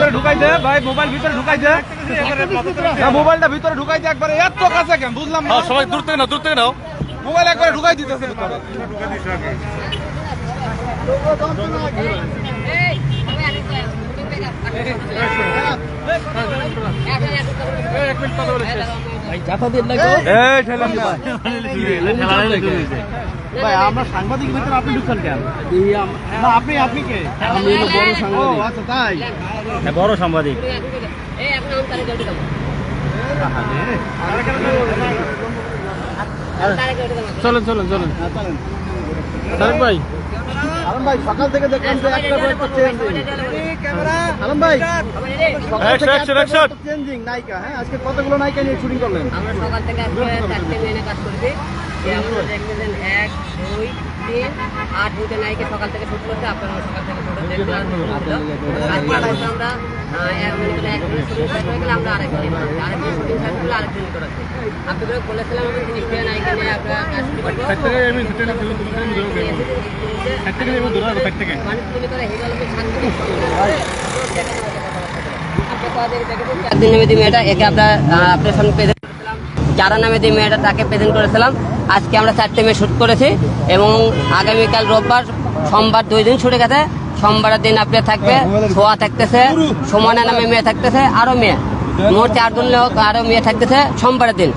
ভিতরে ঢুকাই দে ভাই, মোবাইল ভিতরে ঢুকাই দে, মোবাইলটা ভিতরে ঢুকাই দে একবারে। এত কাছে কেন বুঝলাম না। সবাই দূর থেকে নাও, দূর থেকে নাও। মোবাইল একবারে ঢুকাই দিতেছে ভিতরে। ভাই আমরা সাংবাদিক ভিতরে আপনি ঢুকছেন কেন? না আপনি আপনি কে? আমি হলো বড় সাংবাদিক। আচ্ছা তাই, বড় সাংবাদিক। চলেন চলেন চলেন তারেক ভাই। আলম ভাই সকাল থেকে দেখলাম যে একটা করে তো আলম ভাই চেঞ্জিং নায়িকা। হ্যাঁ আজকে কতগুলো নায়িকা নিয়ে শুটিং করলেন? আমরা সকাল থেকে আজকে 4টে মেয়ে কাজ করছি। আমরা দেখতেছেন 1, 2, 3, 8 দুটো নায়িকা সকাল থেকে শুট করছে। আপনারা সকাল থেকে শুট দেখতে আমরা একজনের শুটিং শেষ হয়ে গেলে আমরা আরেকজন শুটিং শেষ করলে আরেকজন করাচ্ছি। আপনাদের বলেছিলাম আমরা 30টা নায়িকা নিয়ে আপনারা কাজ শুরু করবো। মানুষ মনে করে হিরো আলমের 4 দিন মেয়েটা একে আপনার সামনে পেয়ে যারা নামে দিয়ে মেয়েটা তাকে প্রেজেন্ট করেছিলাম। আজকে আমরা 4টে মেয়ে শ্যুট করেছি এবং আগামীকাল রোববার সোমবার 2 দিন ছুটে গেছে। সোমবারের দিন আপনার থাকবে ছোঁয়া থাকতেছে, সুমনা নামে মেয়ে থাকতেছে, আরও মেয়ে, মোট 4 জন লোক আরও মেয়ে থাকতেছে সোমবারের দিন।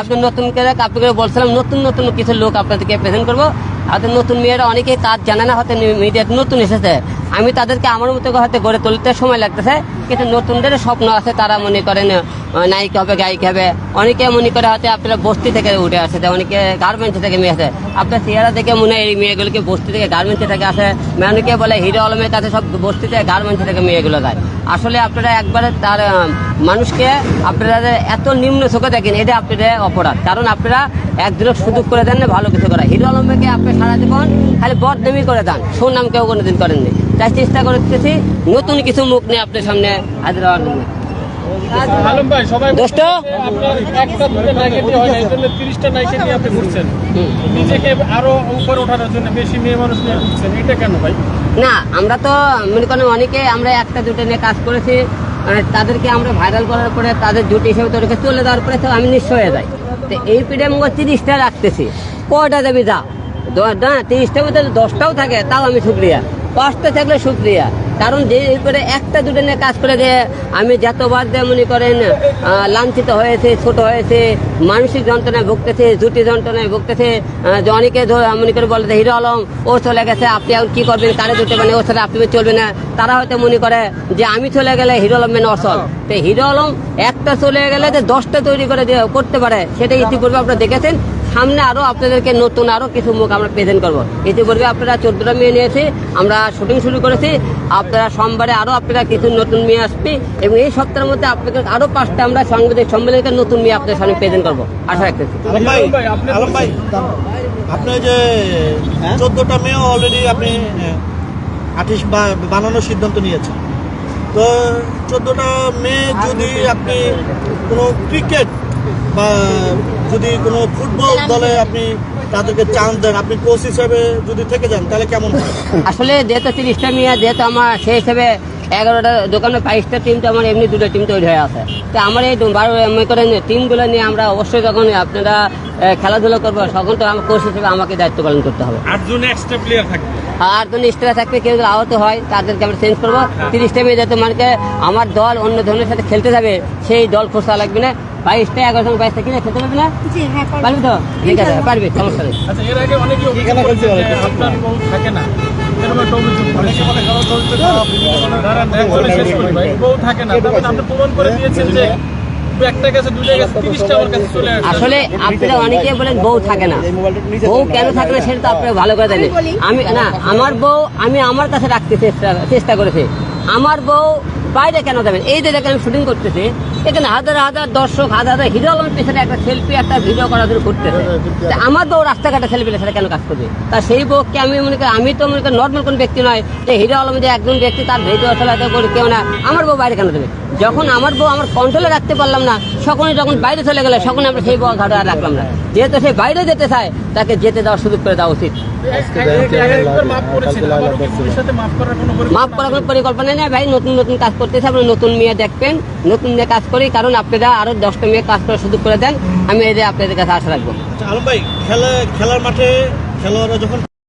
আপনি নতুন করে আপনাকে বলছিলাম নতুন নতুন কিছু লোক আপনাদেরকে প্রেজেন্ট করবো। আমাদের নতুন মেয়েরা অনেকেই কাজ জানে না, হয়তো মিডিয়াতে নতুন এসেছে। আমি তাদেরকে আমার মতো হয়তো গড়ে তুলতে সময় লাগতেছে, কিন্তু নতুনদের স্বপ্ন আছে। তারা মনে করেন নায়িকা হবে, গায়িকা হবে। অনেকে মনে করে হয়তো আপনারা বস্তি থেকে উঠে আসে, অনেকে গার্মেন্টস থেকে মেয়ে আছে। আপনার চেহারা দেখে মনে হয় এই মেয়েগুলোকে বস্তি থেকে গার্মেন্টস থেকে আসে। অনেকে বলে হিরো আলমের কাছে সব বস্তি থেকে গার্মেন্টস থেকে মেয়েগুলো যায়। আসলে আপনারা একবারে তার মানুষকে আপনারা এত নিম্ন চোখে দেখেন, এটা আপনাদের অপরাধ। কারণ আপনারা একদিনের সুযোগ করে দেন না ভালো কিছু করা। হিরো আলমকে আপনি সারা জীবন খালি বদনামি করে দেন, সুনাম কেউ কোনোদিন করেননি। তাই চেষ্টা করতেছি নতুন কিছু মুখ নিয়ে আপনার সামনে হাজির হওয়ার জন্য। আলম ভাই সবাই দোস্ত আপনার একটা দুটো নায়িকা দিয়ে হয় না, এই জন্য 30টা নায়িকা নিয়ে আপনি ঘুরছেন, নিজেকে আরো উপরে ওঠানোর জন্য বেশি মেয়ে মানুষ নিয়ে ঘুরছেন, এটা কেন ভাই? না আমরা তো মনে করেন অনেকে আমরা একটা দুটো নিয়ে কাজ করেছি, তাদেরকে আমরা ভাইরাল করার পরে তাদের জুটি হিসেবে তোদেরকে চলে দেওয়ার পরে তো আমি নিঃস্ব হয়ে যাই। তো এই পিঠে মুখ 30টা রাখতেছি, কয়টা দেবী যা না 30টার মধ্যে 10টাও থাকে তাও আমি শুক্রিয়া, 5টা থাকলে শুক্রিয়া। কারণ যে করে একটা দুটো নিয়ে কাজ করে দিয়ে আমি যতবার দিয়ে মনে করেন লাঞ্ছিত হয়েছে, ছোট হয়েছে, মানসিক যন্ত্রণায় ভুগতেছে, জুটি যন্ত্রণায় ভুগতেছে। যে অনেকে মনে করে বলে হিরো আলম ও চলে গেছে, আপনি এখন কী করবেন, কারে জুটে মানে ওর সাথে আপনি চলবে না। তারা হয়তো মনে করে যে আমি চলে গেলে হিরো আলম মেনে অসল। তো হিরো আলম একটা চলে গেলে যে 10টা তৈরি করে দিয়ে করতে পারে, সেটা ইতিপূর্বে আপনারা দেখেছেন। সামনে আরও আপনাদেরকে নতুন আরও কিছু মুখ আমরা প্রেজেন্ট করবো। ইতিপূর্বে আপনারা 14টা মেয়ে নিয়েছি, আমরা শুটিং শুরু করেছি। আপনারা সোমবারে আরও আপনারা কিছু নতুন মেয়ে আসবে এবং এই সপ্তাহের মধ্যে আপনাদের আরও 5টা আমরা সাংবাদিক সম্মেলনে নতুন মেয়ে আপনাদের সামনে প্রেজেন্ট করবো আশা রাখতেছি। আলম ভাই আপনি যে 14টা মেয়ে অলরেডি আপনি আর্টিস্ট বানানোর সিদ্ধান্ত নিয়েছেন, তো 14টা মেয়ে যদি আপনি কোনো ক্রিকেট বা যদি কোনো ফুটবল দলে আপনি তাদেরকে চান্স দেন, আপনি কোচ হিসেবে যদি থেকে যান তাহলে কেমন হয়? আসলে যেহেতু 30টা মেয়ে, যেহেতু আমার সেই হিসেবে 11টা দোকানে 22টা টিম তো আমার এমনি 2টা টিম তৈরি হয়ে আছে। তো আমার এই 12 মনে করেন টিমগুলো নিয়ে আমরা অবশ্যই যখন আপনারা খেলাধুলা করবো তখন তো আমার কোচ হিসেবে আমাকে দায়িত্ব পালন করতে হবে। 8 জন এক্সট্রা প্লেয়ার থাকবে, 8 জন এক্সট্রা থাকবে। কেউ যদি আহত হয় তাদেরকে আমরা চেঞ্জ করবো। 30টা মেয়ে যাতে মানে আমার দল অন্য ধরনের সাথে খেলতে যাবে সেই দল খোঁজা লাগবে না। 22টা 11 জন 22টা কিনে খেলতে পারবে না, পারবি তো? ঠিক আছে পারবি, সমস্যা নেই। আচ্ছা এর আগে অনেকে আপনার বউ থাকে না, এরকম একটা অভিযোগ করেছে, বউ থাকে না, আপনি প্রমাণ করে দিয়েছেন যে একটা গেছে 2টা গেছে 30টা আমার কাছে চলে আসে। আসলে আপনারা অনেকে বলেন বউ থাকে না, বউ কেন থাকে না সেটা তো আপনারা ভালো করে জানেন। আমি না, আমার বউ আমি আমার কাছে রাখতে চেষ্টা করেছি। আমার বউ বাইরে কেন যাবেন? এই যে দেখেন আমি শুটিং করতেছি, এখানে হাজার হাজার দর্শক, হাজার হাজার হিরো আলমের পেছনে একটা সেলফি একটা ভিডিও করার জন্য করতেছে। আমার বউ রাস্তাঘাটে সেলফি সেটা কেন কাজ করবে? তা সেই বউকে আমি মনে করি, আমি তো মনে করি নর্মাল কোন ব্যক্তি নয় যে হিরো আলম যে একজন ব্যক্তি তার ভিডিও চলাতে করে কেউ না, আমার বউ বাইরে কেন দেবে? যখন আমার বউ আমার কন্ট্রোলে রাখতে পারলাম না, যখন বাইরে চলে গেলে তখন আমরা সেই বউ ঘাটে আর রাখলাম না। যেহেতু সে বাইরে যেতে চায়, তাকে যেতে দেওয়ার সুযোগ করে দেওয়া উচিত। একবার মাফ করেছেন, আবারও কি ভবিষ্যতে মাফ করার কোনো মাফ করার কোনো পরিকল্পনা নেই ভাই। নতুন নতুন কাজ করতেছে, আপনি নতুন মেয়ে দেখবেন, নতুন মেয়ে কাজ করি, কারণ আপনারা আরো 10টা মেয়ে কাজ করার সুযোগ করে দেন, আমি এই যে আপনাদের কাছে আশা রাখবো। আচ্ছা, আলম ভাই, খেলার মাঠে খেলোয়াড়রা যখন